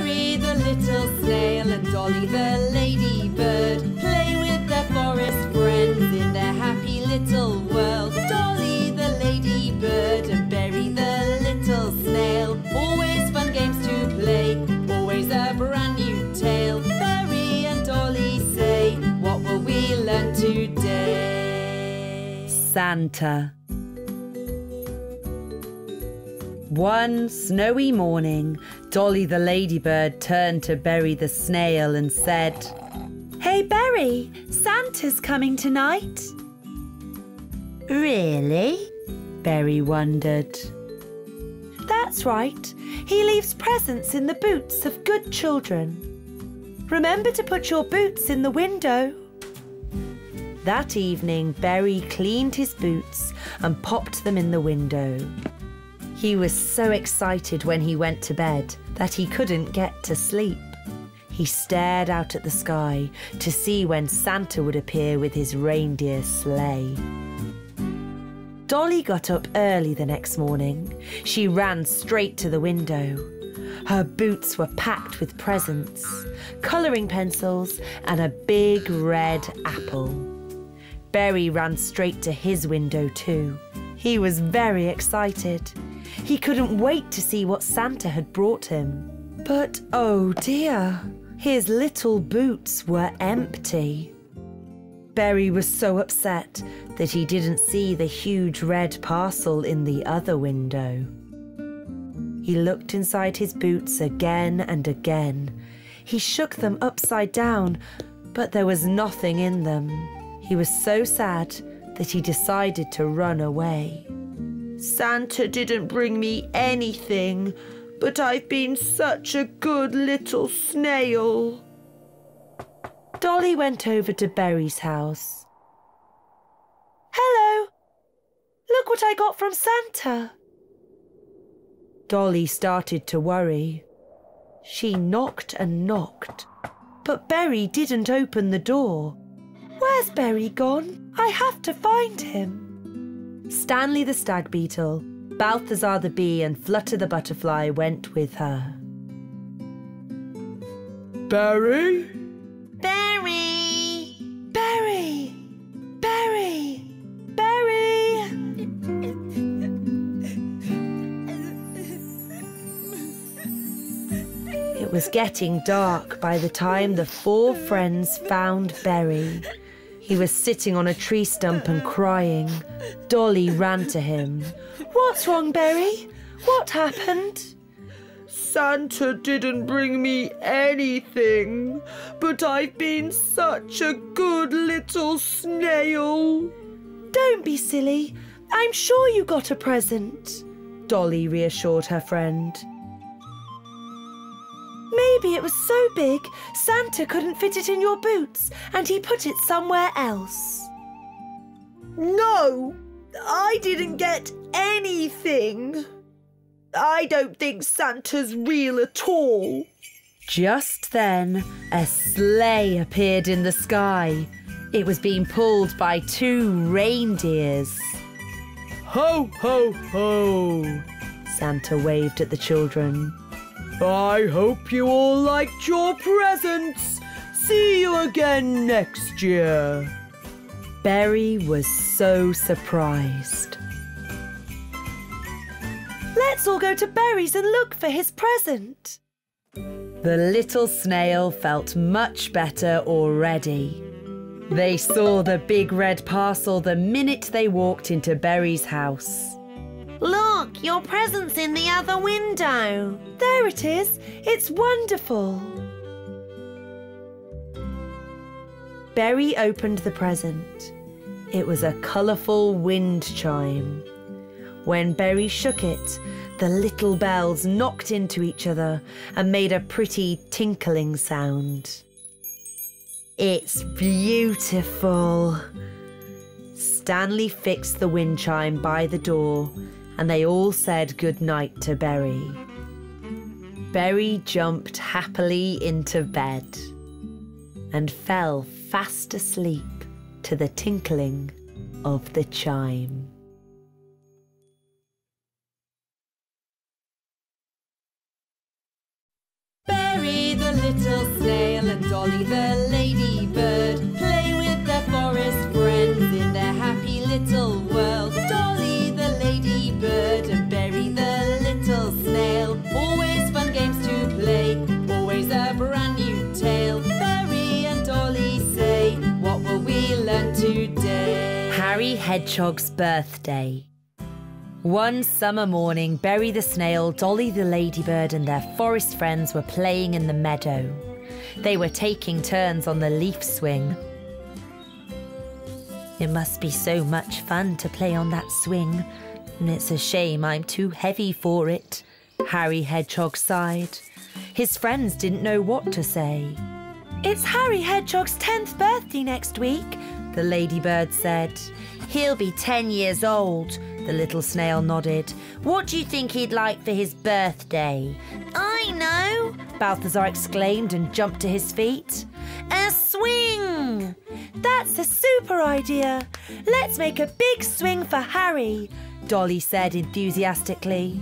Berry the little snail and Dolly the ladybird play with their forest friends in their happy little world. Dolly the ladybird and Berry the little snail, always fun games to play, always a brand new tale. Berry and Dolly say, what will we learn today? Santa. One snowy morning, Dolly the ladybird turned to Berry the snail and said, "Hey Berry, Santa's coming tonight." "Really?" Berry wondered. "That's right. He leaves presents in the boots of good children. Remember to put your boots in the window." That evening, Berry cleaned his boots and popped them in the window. He was so excited when he went to bed that he couldn't get to sleep. He stared out at the sky to see when Santa would appear with his reindeer sleigh. Dolly got up early the next morning. She ran straight to the window. Her boots were packed with presents, colouring pencils and a big red apple. Berry ran straight to his window too. He was very excited. He couldn't wait to see what Santa had brought him. But oh dear, his little boots were empty. Berry was so upset that he didn't see the huge red parcel in the other window. He looked inside his boots again and again. He shook them upside down, but there was nothing in them. He was so sad that he decided to run away. "Santa didn't bring me anything, but I've been such a good little snail." Dolly went over to Berry's house. "Hello! Look what I got from Santa." Dolly started to worry. She knocked and knocked, but Berry didn't open the door. "Where's Berry gone? I have to find him." Stanley the stag beetle, Balthazar the bee and Flutter the butterfly went with her. "Berry? Berry! Berry! Berry! Berry! It was getting dark by the time the four friends found Berry. He was sitting on a tree stump and crying. Dolly ran to him. "What's wrong, Berry? What happened?" Santa didn't bring me anything, but I've been such a good little snail." "Don't be silly. I'm sure you got a present," Dolly reassured her friend. "Maybe it was so big, Santa couldn't fit it in your boots and he put it somewhere else." "No, I didn't get anything. I don't think Santa's real at all." Just then, a sleigh appeared in the sky. It was being pulled by two reindeers. "Ho, ho, ho!" Santa waved at the children. "I hope you all liked your presents. See you again next year." Berry was so surprised. "Let's all go to Berry's and look for his present." The little snail felt much better already. They saw the big red parcel the minute they walked into Berry's house. Look, your present's in the other window. There it is. It's wonderful. Berry opened the present. It was a colourful wind chime. When Berry shook it, the little bells knocked into each other and made a pretty tinkling sound. "It's beautiful." Stanley fixed the wind chime by the door and they all said goodnight to Berry. Berry jumped happily into bed and fell fast asleep to the tinkling of the chime. Berry Berry the little snail and Dolly the ladybird play with their forest friends in their happy little world. Dolly the ladybird and Berry the little snail, always fun games to play, always a brand new tale. Berry and Dolly say, what will we learn today? Harry Hedgehog's birthday. One summer morning, Berry the snail, Dolly the ladybird and their forest friends were playing in the meadow. They were taking turns on the leaf swing. It must be so much fun to play on that swing, and it's a shame I'm too heavy for it, Harry Hedgehog sighed. His friends didn't know what to say. It's Harry Hedgehog's 10th birthday next week, the ladybird said. He'll be 10 years old, the little snail nodded. What do you think he'd like for his birthday? I know, Balthazar exclaimed and jumped to his feet. A swing! That's a super idea. Let's make a big swing for Harry, Dolly said enthusiastically.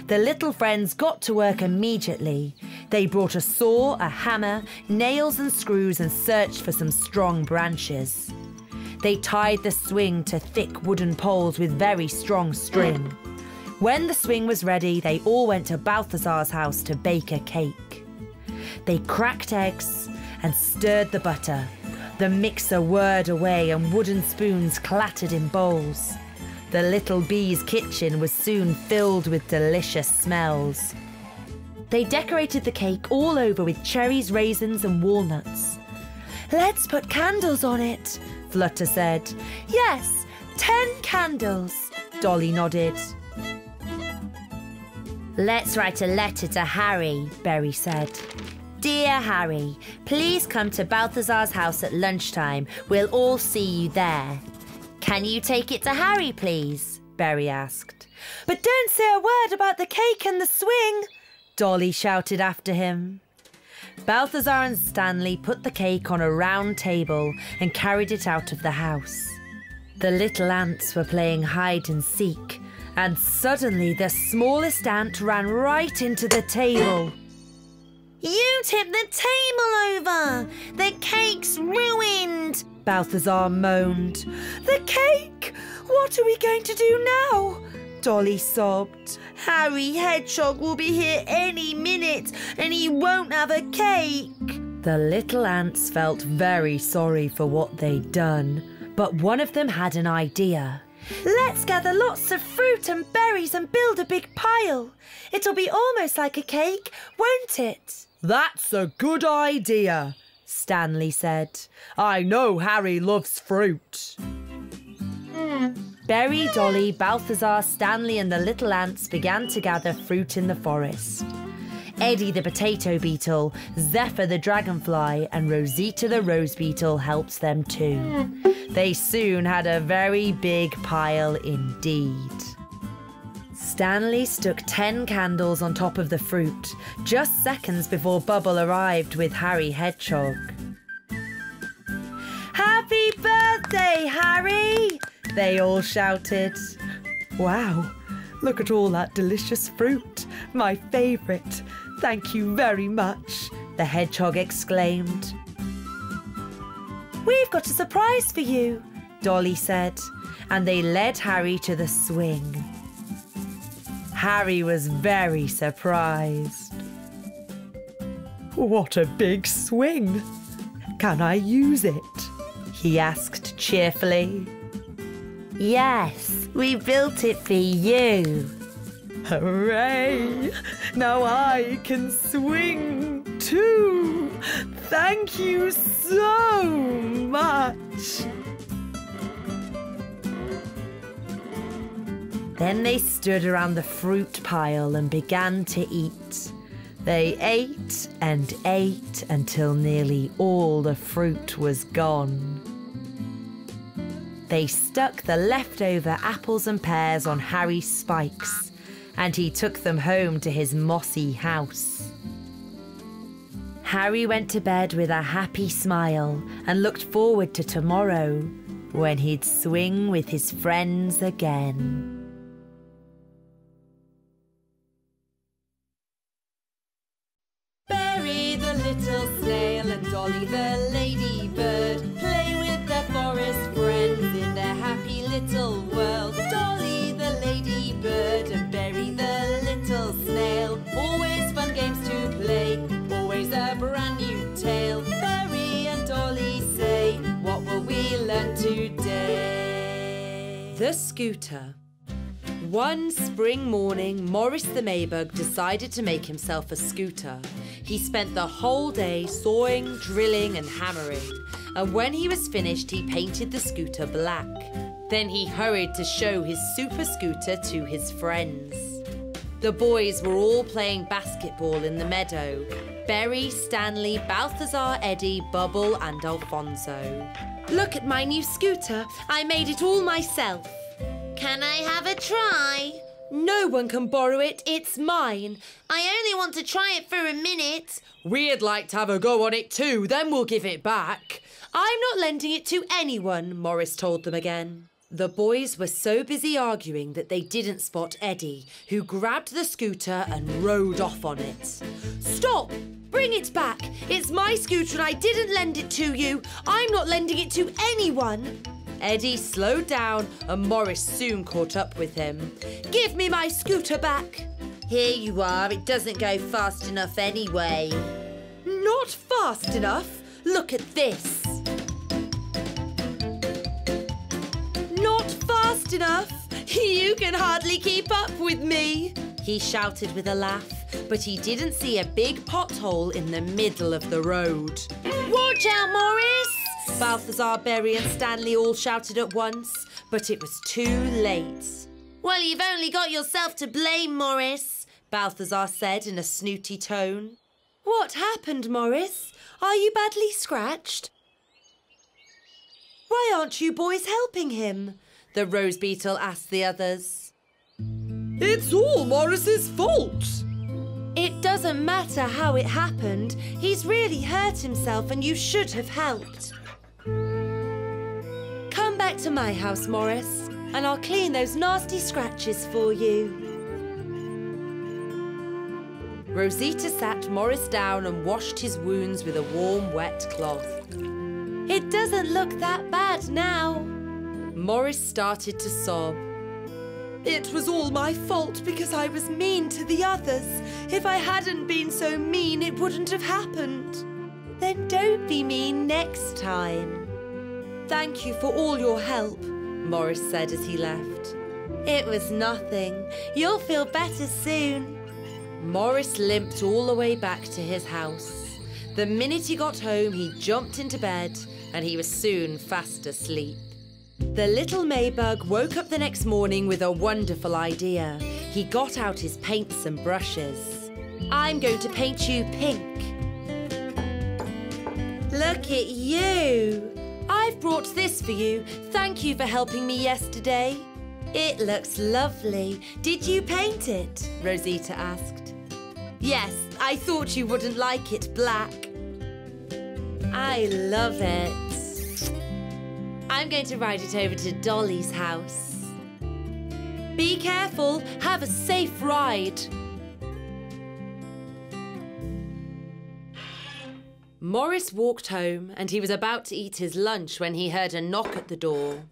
The little friends got to work immediately. They brought a saw, a hammer, nails and screws and searched for some strong branches. They tied the swing to thick wooden poles with very strong string. When the swing was ready, they all went to Balthazar's house to bake a cake. They cracked eggs and stirred the butter. The mixer whirred away and wooden spoons clattered in bowls. The little bee's kitchen was soon filled with delicious smells. They decorated the cake all over with cherries, raisins and walnuts. Let's put candles on it, Flutter said. Yes, 10 candles, Dolly nodded. Let's write a letter to Harry, Berry said. Dear Harry, please come to Balthazar's house at lunchtime. We'll all see you there. Can you take it to Harry, please? Berry asked. But don't say a word about the cake and the swing, Dolly shouted after him. Balthazar and Stanley put the cake on a round table and carried it out of the house. The little ants were playing hide and seek, and suddenly the smallest ant ran right into the table. You tipped the table over! The cake's ruined! Balthazar moaned. The cake! What are we going to do now? Dolly sobbed. Harry Hedgehog will be here any minute and he won't have a cake. The little ants felt very sorry for what they'd done, but one of them had an idea. Let's gather lots of fruit and berries and build a big pile. It'll be almost like a cake, won't it? That's a good idea, Stanley said. I know Harry loves fruit. Berry, Dolly, Balthazar, Stanley and the little ants began to gather fruit in the forest. Eddie the potato beetle, Zephyr the dragonfly and Rosita the rose beetle helped them too. They soon had a very big pile indeed. Stanley stuck 10 candles on top of the fruit, just seconds before Bubble arrived with Harry Hedgehog. Happy birthday, Harry! They all shouted. Wow, look at all that delicious fruit, my favourite. Thank you very much, the hedgehog exclaimed. We've got a surprise for you, Dolly said, and they led Harry to the swing. Harry was very surprised. What a big swing! Can I use it? He asked cheerfully. Yes, we built it for you. Hooray! Now I can swing too! Thank you so much! Then they stood around the fruit pile and began to eat. They ate and ate until nearly all the fruit was gone. They stuck the leftover apples and pears on Harry's spikes, and he took them home to his mossy house. Harry went to bed with a happy smile and looked forward to tomorrow, when he'd swing with his friends again. Berry the little snail and Dolly the ladybird play with their forest friends in their happy little world. Dolly the ladybird and Berry the little snail. Always fun games to play, always a brand new tale. Berry and Dolly say, what will we learn today? The scooter. One spring morning, Morris the Maybug decided to make himself a scooter. He spent the whole day sawing, drilling and hammering, and when he was finished, he painted the scooter black. Then he hurried to show his super scooter to his friends. The boys were all playing basketball in the meadow. Berry, Stanley, Balthazar, Eddie, Bubble and Alfonso. Look at my new scooter. I made it all myself. Can I have a try? No one can borrow it. It's mine. I only want to try it for a minute. We'd like to have a go on it too, then we'll give it back. I'm not lending it to anyone, Morris told them again. The boys were so busy arguing that they didn't spot Eddie, who grabbed the scooter and rode off on it. Stop! Bring it back! It's my scooter and I didn't lend it to you. I'm not lending it to anyone. Eddie slowed down and Morris soon caught up with him. Give me my scooter back. Here you are. It doesn't go fast enough anyway. Not fast enough? Look at this. Not fast enough? You can hardly keep up with me, he shouted with a laugh, but he didn't see a big pothole in the middle of the road. Watch out, Morris! Balthazar, Berry and Stanley all shouted at once, but it was too late. Well, you've only got yourself to blame, Morris, Balthazar said in a snooty tone. What happened, Morris? Are you badly scratched? Why aren't you boys helping him? The rose beetle asked the others. It's all Morris's fault. It doesn't matter how it happened. He's really hurt himself and you should have helped. Come back to my house, Morris, and I'll clean those nasty scratches for you. Rosita sat Morris down and washed his wounds with a warm, wet cloth. It doesn't look that bad now. Morris started to sob. It was all my fault because I was mean to the others. If I hadn't been so mean, it wouldn't have happened. Then don't be mean next time. Thank you for all your help, Morris said as he left. It was nothing. You'll feel better soon. Morris limped all the way back to his house. The minute he got home, he jumped into bed and he was soon fast asleep. The little Maybug woke up the next morning with a wonderful idea. He got out his paints and brushes. I'm going to paint you pink. Look at you. I've brought this for you. Thank you for helping me yesterday. It looks lovely. Did you paint it? Rosita asked. Yes, I thought you wouldn't like it black. I love it. I'm going to ride it over to Dolly's house. Be careful. Have a safe ride. Morris walked home and he was about to eat his lunch when he heard a knock at the door.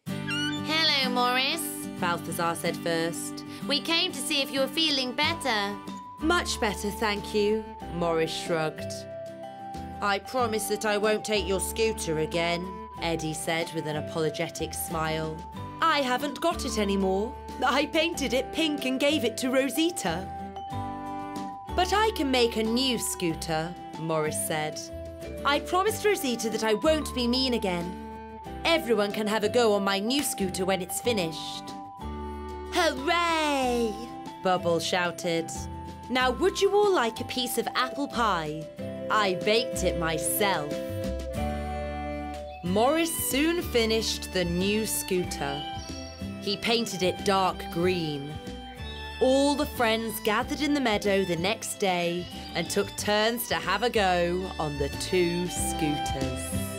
Hello, Morris, Balthazar said first. We came to see if you were feeling better. Much better, thank you, Morris shrugged. I promise that I won't take your scooter again, Eddie said with an apologetic smile. I haven't got it anymore. I painted it pink and gave it to Rosita. But I can make a new scooter, Morris said. I promised Rosita that I won't be mean again. Everyone can have a go on my new scooter when it's finished. Hooray! Bubble shouted. Now would you all like a piece of apple pie? I baked it myself. Morris soon finished the new scooter. He painted it dark green. All the friends gathered in the meadow the next day and took turns to have a go on the two scooters.